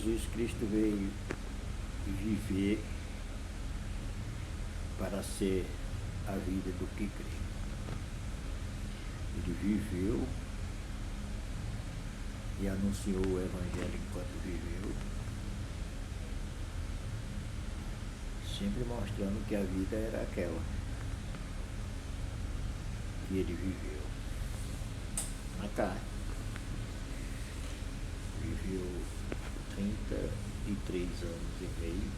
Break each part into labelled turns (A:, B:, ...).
A: Jesus Cristo veio viver para ser a vida do que crê. Ele viveu e anunciou o Evangelho enquanto viveu, sempre mostrando que a vida era aquela que ele viveu na carne. Viveu 33 anos e meio,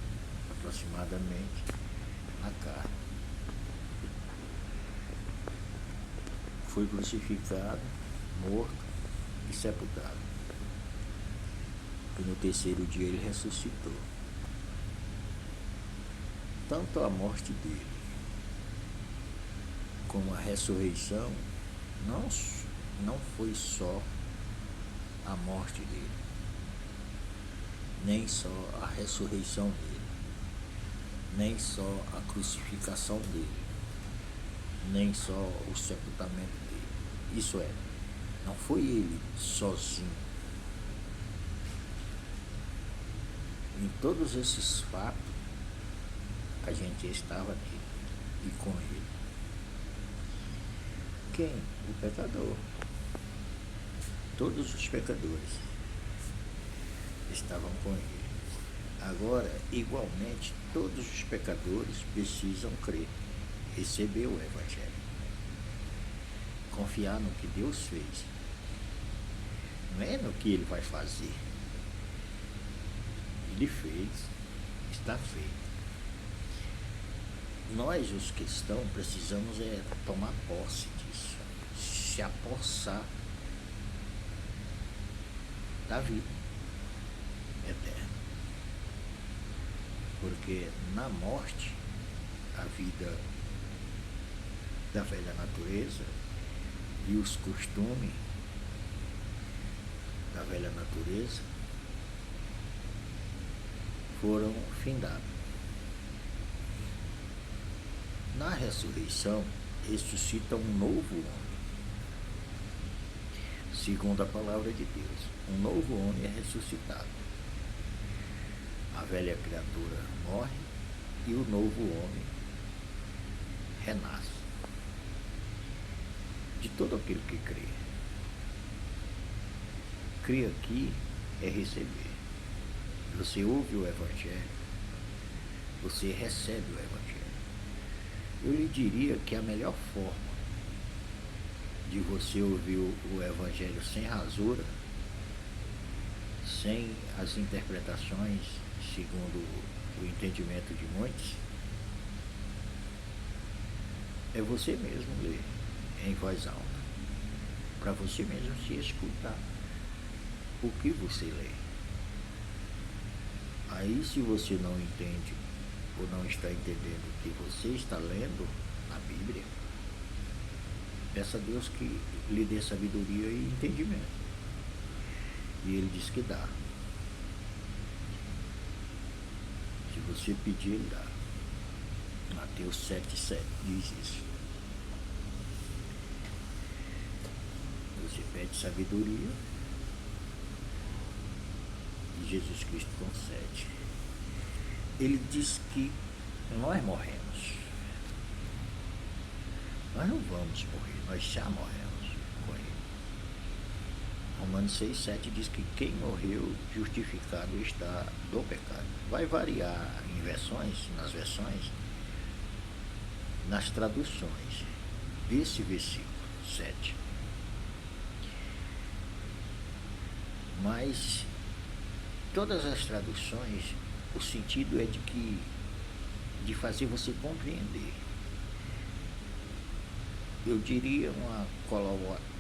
A: aproximadamente, na carne. Foi crucificado, morto e sepultado. E no terceiro dia ele ressuscitou. Tanto a morte dele como a ressurreição não foi só a morte dele, nem só a ressurreição dele, nem só a crucificação dele, nem só o sepultamento dele. Isso é, não foi ele sozinho. Em todos esses fatos, a gente estava nele e com ele. Quem? O pecador. Todos os pecadores estavam com ele. Agora, igualmente, todos os pecadores precisam crer, receber o Evangelho, confiar no que Deus fez, não é no que ele vai fazer. Ele fez, está feito. Nós, os cristãos, precisamos tomar posse disso, se apossar da vida eterna. Porque na morte, a vida da velha natureza e os costumes da velha natureza foram findados. Na ressurreição, ressuscita um novo homem, segundo a palavra de Deus. Um novo homem é ressuscitado. A velha criatura morre e o novo homem renasce. De todo aquele que crê. Crer aqui é receber. Você ouve o Evangelho, você recebe o Evangelho. Eu lhe diria que a melhor forma de você ouvir o Evangelho sem rasura, sem as interpretações segundo o entendimento de muitos, é você mesmo ler em voz alta, para você mesmo se escutar o que você lê. Aí, se você não entende ou não está entendendo o que você está lendo na Bíblia, peça a Deus que lhe dê sabedoria e entendimento. E Ele diz que dá. Se você pedir, Ele dá. Mateus 7,7 diz isso. Você pede sabedoria e Jesus Cristo concede. Ele diz que nós morremos. Nós não vamos morrer, nós já morremos com Ele. Romanos 6,7 diz que quem morreu justificado está do pecado. Vai variar em versões, nas traduções desse versículo 7. Mas todas as traduções, o sentido é de fazer você compreender. Eu diria uma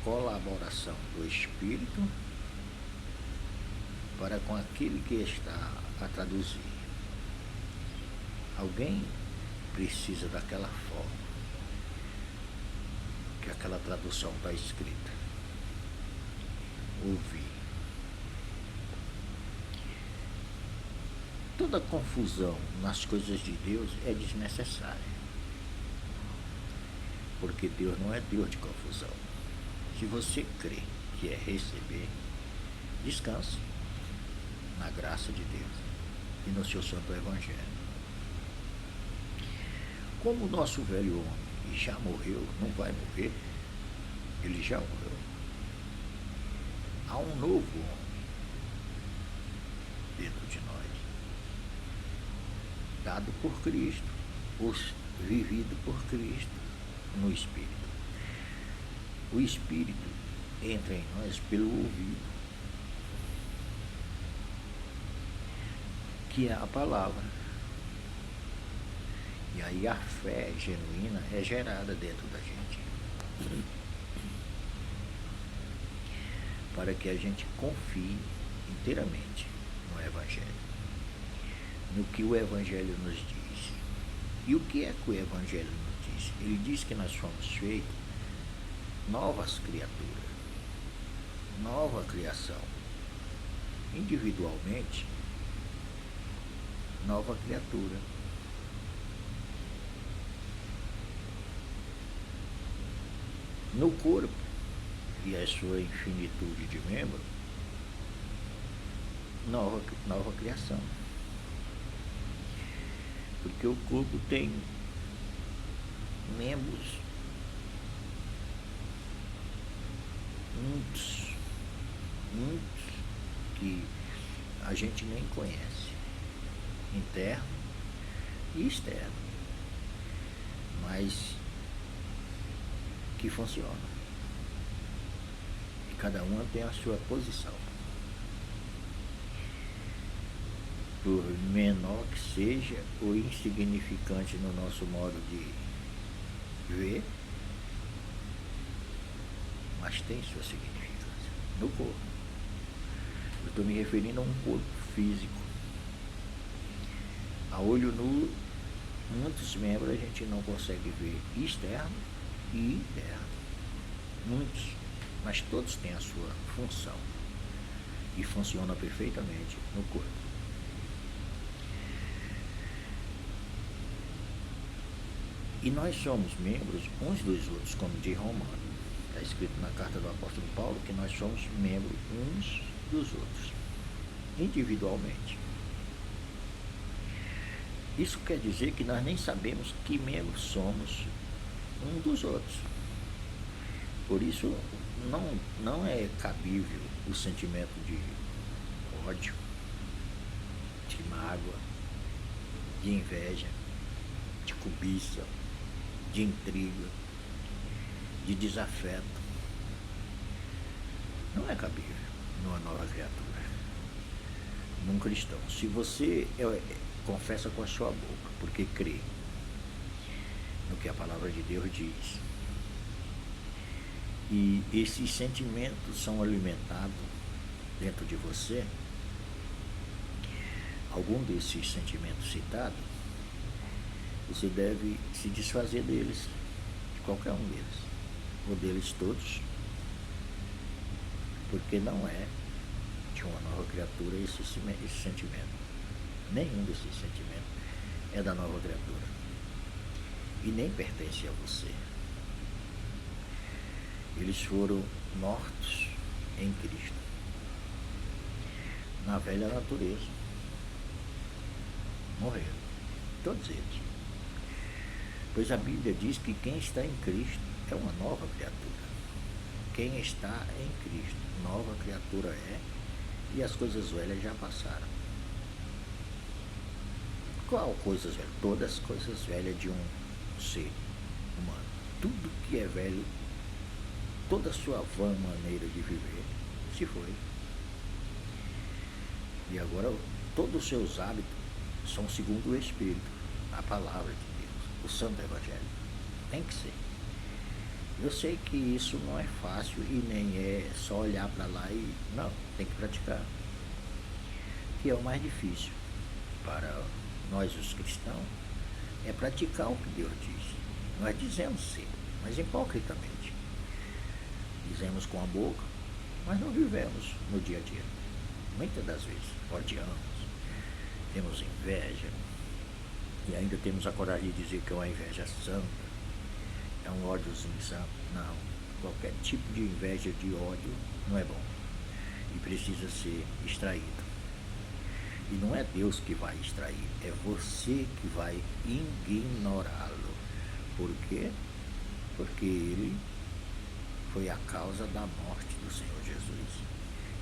A: colaboração do Espírito para com aquele que está a traduzir. Alguém precisa daquela forma que aquela tradução está escrita. Ouvir. Toda confusão nas coisas de Deus é desnecessária. Porque Deus não é Deus de confusão. Se você crê que é receber, descanse na graça de Deus e no seu santo evangelho. Como o nosso velho homem já morreu, não vai morrer, ele já morreu. Há um novo homem dentro de nós, dado por Cristo, vivido por Cristo no Espírito. O Espírito entra em nós pelo ouvido, que é a palavra. E aí a fé genuína é gerada dentro da gente, para que a gente confie inteiramente no Evangelho, no que o Evangelho nos diz. E o que é que o Evangelho nos diz? Ele diz que nós fomos feitos novas criaturas, nova criação. Individualmente, nova criatura. No corpo e a sua infinitude de membros, nova criação. Porque o corpo tem membros muitos que a gente nem conhece, interno e externo, mas que funciona. E cada uma tem a sua posição. Por menor que seja ou insignificante no nosso modo de ver, mas tem sua significância no corpo. Eu estou me referindo a um corpo físico. A olho nu, muitos membros a gente não consegue ver externo e interno. Muitos, mas todos têm a sua função e funciona perfeitamente no corpo. E nós somos membros uns dos outros, como diz Romano. Está escrito na carta do apóstolo Paulo que nós somos membros uns dos outros, individualmente. Isso quer dizer que nós nem sabemos que membros somos um dos outros. Por isso, não é cabível o sentimento de ódio, de mágoa, de inveja, de cobiça, de intriga, de desafeto. Não é cabível numa nova criatura, num cristão. Se você confessa com a sua boca, porque crê no que a palavra de Deus diz, e esses sentimentos são alimentados dentro de você, algum desses sentimentos citados, você deve se desfazer deles, de qualquer um deles, ou deles todos, porque não é de uma nova criatura esse sentimento. Nenhum desses sentimentos é da nova criatura e nem pertence a você. Eles foram mortos em Cristo, na velha natureza. Morreram, todos eles. Pois a Bíblia diz que quem está em Cristo é uma nova criatura. Quem está em Cristo, nova criatura é, e as coisas velhas já passaram. Qual coisas velhas? Todas as coisas velhas de um ser humano. Tudo que é velho, toda a sua vã maneira de viver, se foi. E agora todos os seus hábitos são segundo o Espírito, a palavra de Deus, o Santo Evangelho. Tem que ser. Eu sei que isso não é fácil e nem é só olhar para lá e... Não, tem que praticar. Que é o mais difícil para nós os cristãos, é praticar o que Deus diz. Nós dizemos sim, mas hipocritamente. Dizemos com a boca, mas não vivemos no dia a dia. Muitas das vezes odiamos, temos inveja, e ainda temos a coragem de dizer que é uma inveja santa, é um ódiozinho santo. Não, qualquer tipo de inveja, de ódio, não é bom e precisa ser extraído. E não é Deus que vai extrair, é você que vai ignorá-lo. Por quê? Porque ele foi a causa da morte do Senhor Jesus.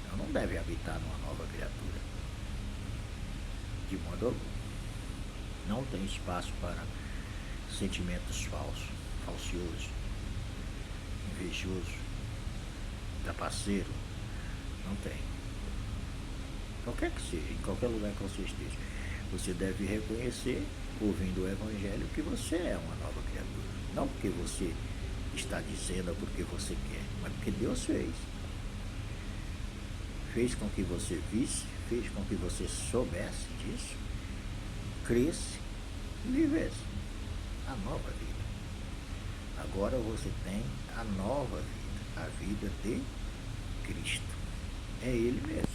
A: Então não deve habitar numa nova criatura. De modo algum. Não tem espaço para sentimentos falsos, falciosos, invejoso, trapaceiro. Não tem. Qualquer que seja, em qualquer lugar que você esteja, você deve reconhecer, ouvindo o Evangelho, que você é uma nova criatura. Não porque você está dizendo ou porque você quer, mas porque Deus fez. Fez com que você visse, fez com que você soubesse disso, cresce e vivesse a nova vida. Agora você tem a nova vida, a vida de Cristo. É Ele mesmo.